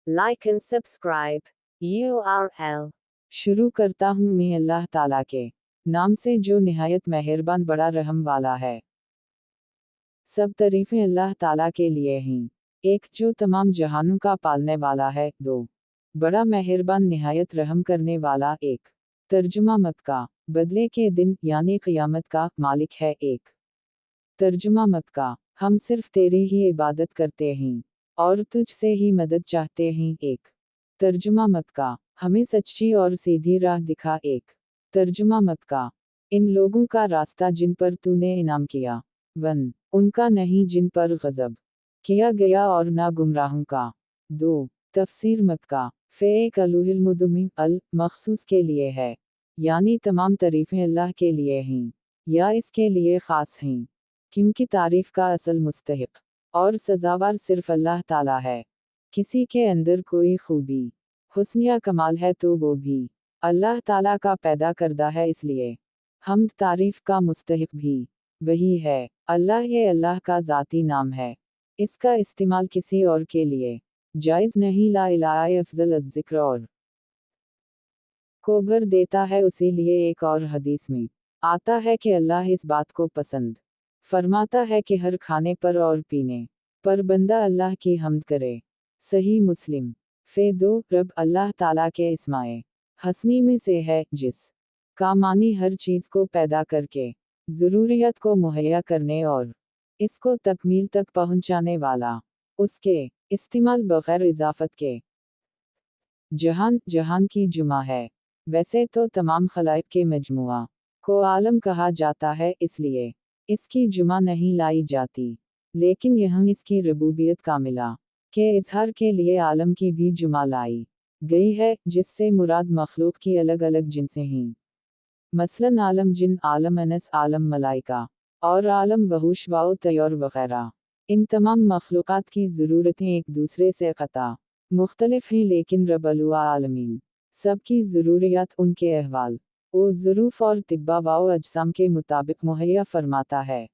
like and subscribe. URL. शुरू करता हूँ मैं अल्लाह ताला के नाम से जो निहायत मेहरबान बड़ा रहम वाला है। सब तारीफें अल्लाह ताला के लिए हैं। एक जो तमाम जहानों का पालने वाला है। दो बड़ा मेहरबान निहायत रहम करने वाला। एक तर्जुमा मक्का बदले के दिन यानी क़यामत का मालिक है। एक तर्जुमा मक्का हम सिर्फ तेरी ही इबादत करते हैं और तुझसे ही मदद चाहते हैं। एक तर्जुमा मक्का हमें सच्ची और सीधी राह दिखा। एक तर्जुमा मक्का इन लोगों का रास्ता जिन पर तूने इनाम किया। वन उनका नहीं जिन पर गज़ब किया गया और ना गुमराहों का। दो तफसीर मक्का फ़े एक अलूहिल मुदम्मिम अल मखसूस के लिए है, यानी तमाम तारीफ़ें अल्लाह के लिए हैं या इसके लिए ख़ास हैं, क्योंकि तारीफ़ का असल मुस्तहिक़ और सज़ावार सिर्फ अल्लाह ताला है। किसी के अंदर कोई खूबी हुस्न या कमाल है तो वो भी अल्लाह ताला का पैदा करदा है, इसलिए हम्द तारीफ़ का मुस्तहिक़ भी वही है। अल्लाह ये अल्लाह का ज़ाती नाम है, इसका इस्तेमाल किसी और के लिए जायज़ नहीं। ला इलाहा अफ़ज़ल अज़्ज़िक्र और को भर देता है। उसी लिए एक और हदीस में आता है कि अल्लाह इस बात को पसंद फरमाता है कि हर खाने पर और पीने पर बंदा अल्लाह की हम्द करे। सही मुस्लिम फ़े दो रब अल्लाह ताला के इस्माए हसनी में से है, जिस का मानी हर चीज़ को पैदा करके ज़रूरियत को मुहैया करने और इसको तकमील तक पहुंचाने वाला, उसके इस्तेमाल बग़ैर इजाफत के। जहान जहान की जुमा है। वैसे तो तमाम खलाइक के मजमुआ को आलम कहा जाता है, इसलिए इसकी जुमा नहीं लाई जाती, लेकिन यहाँ इसकी रबूबियत कामिला के इजहार के लिए आलम की भी जुमा लाई गई है, जिससे मुराद मखलूक की अलग अलग जिनसें हैं। मसलन आलम जिन, आलम अनस, आलम मलाइका और आलम वहूश वाओ तैर वगैरह। इन तमाम मखलूक़ात की ज़रूरतें एक दूसरे से क़ता मुख्तलिफ हैं, लेकिन रब अलुआ आलमीन सब की ज़रूरियात उनके अहवाल ओ ज़रूफ़ और तिब्बा वाओ अजसाम के मुताबिक मुहैया फरमाता है।